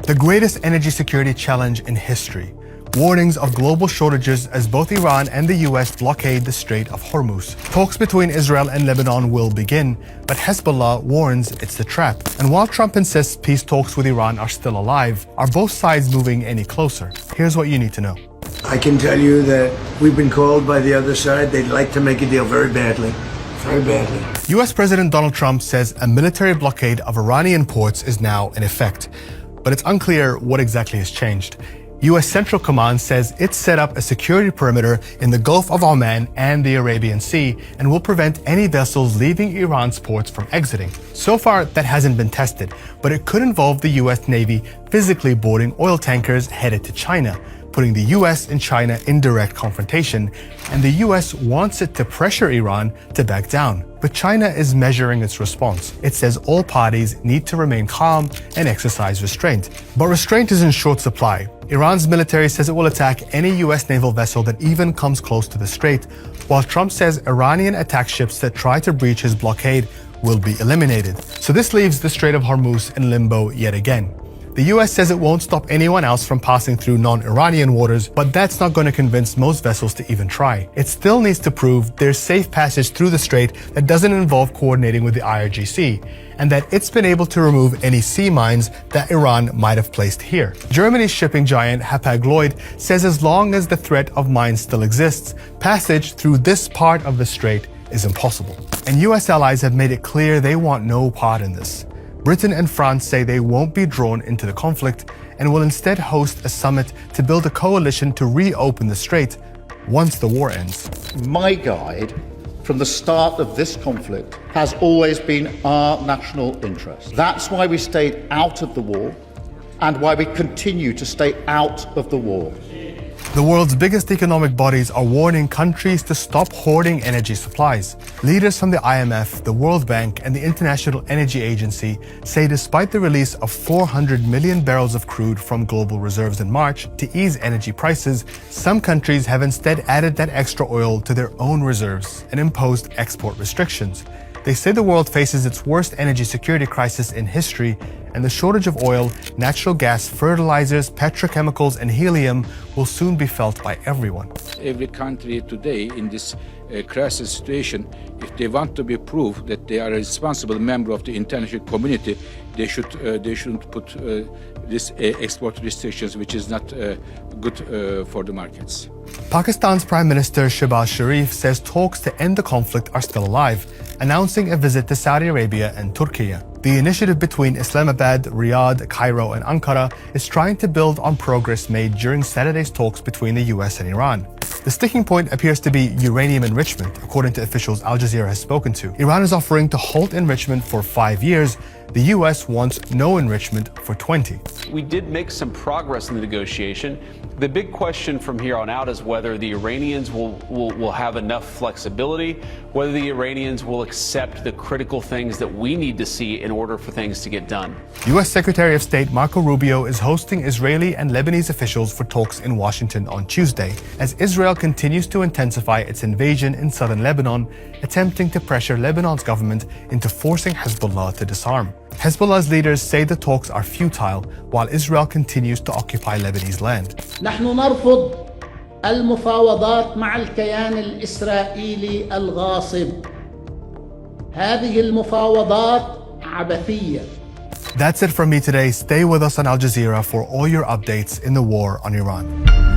The greatest energy security challenge in history. Warnings of global shortages as both Iran and the US blockade the Strait of Hormuz. Talks between Israel and Lebanon will begin, but Hezbollah warns it's a trap. And while Trump insists peace talks with Iran are still alive, are both sides moving any closer? Here's what you need to know. I can tell you that we've been called by the other side. They'd like to make a deal very badly. Very badly. US President Donald Trump says a military blockade of Iranian ports is now in effect. But it's unclear what exactly has changed. US Central Command says it's set up a security perimeter in the Gulf of Oman and the Arabian Sea and will prevent any vessels leaving Iran's ports from exiting. So far, that hasn't been tested, but it could involve the US Navy physically boarding oil tankers headed to China, putting the US and China in direct confrontation, and the US wants it to pressure Iran to back down. But China is measuring its response. It says all parties need to remain calm and exercise restraint. But restraint is in short supply. Iran's military says it will attack any US naval vessel that even comes close to the strait, while Trump says Iranian attack ships that try to breach his blockade will be eliminated. So this leaves the Strait of Hormuz in limbo yet again. The US says it won't stop anyone else from passing through non-Iranian waters, but that's not going to convince most vessels to even try. It still needs to prove there's safe passage through the strait that doesn't involve coordinating with the IRGC, and that it's been able to remove any sea mines that Iran might have placed here. Germany's shipping giant Hapag-Lloyd says as long as the threat of mines still exists, passage through this part of the strait is impossible. And US allies have made it clear they want no part in this. Britain and France say they won't be drawn into the conflict and will instead host a summit to build a coalition to reopen the strait once the war ends. My guide from the start of this conflict has always been our national interest. That's why we stayed out of the war and why we continue to stay out of the war. The world's biggest economic bodies are warning countries to stop hoarding energy supplies. Leaders from the IMF, the World Bank, and the International Energy Agency say despite the release of 400 million barrels of crude from global reserves in March to ease energy prices, some countries have instead added that extra oil to their own reserves and imposed export restrictions. They say the world faces its worst energy security crisis in history, and the shortage of oil, natural gas, fertilizers, petrochemicals, and helium will soon be felt by everyone. Every country today in this crisis situation, if they want to be proved that they are a responsible member of the international community, they shouldn't put this export restrictions, which is not good for the markets. Pakistan's Prime Minister Shehbaz Sharif says talks to end the conflict are still alive, announcing a visit to Saudi Arabia and Turkey. The initiative between Islamabad, Riyadh, Cairo, and Ankara is trying to build on progress made during Saturday's talks between the US and Iran. The sticking point appears to be uranium enrichment, according to officials Al Jazeera has spoken to. Iran is offering to halt enrichment for 5 years. The US wants no enrichment for 20. We did make some progress in the negotiation. The big question from here on out is whether the Iranians will have enough flexibility, whether the Iranians will accept the critical things that we need to see in order for things to get done. US Secretary of State Marco Rubio is hosting Israeli and Lebanese officials for talks in Washington on Tuesday, as Israel continues to intensify its invasion in southern Lebanon, attempting to pressure Lebanon's government into forcing Hezbollah to disarm. Hezbollah's leaders say the talks are futile, while Israel continues to occupy Lebanese land. نحن نرفض المفاوضات مع الكيان الإسرائيلي الغاصب. هذه المفاوضات عبثية. That's it from me today. Stay with us on Al Jazeera for all your updates in the war on Iran.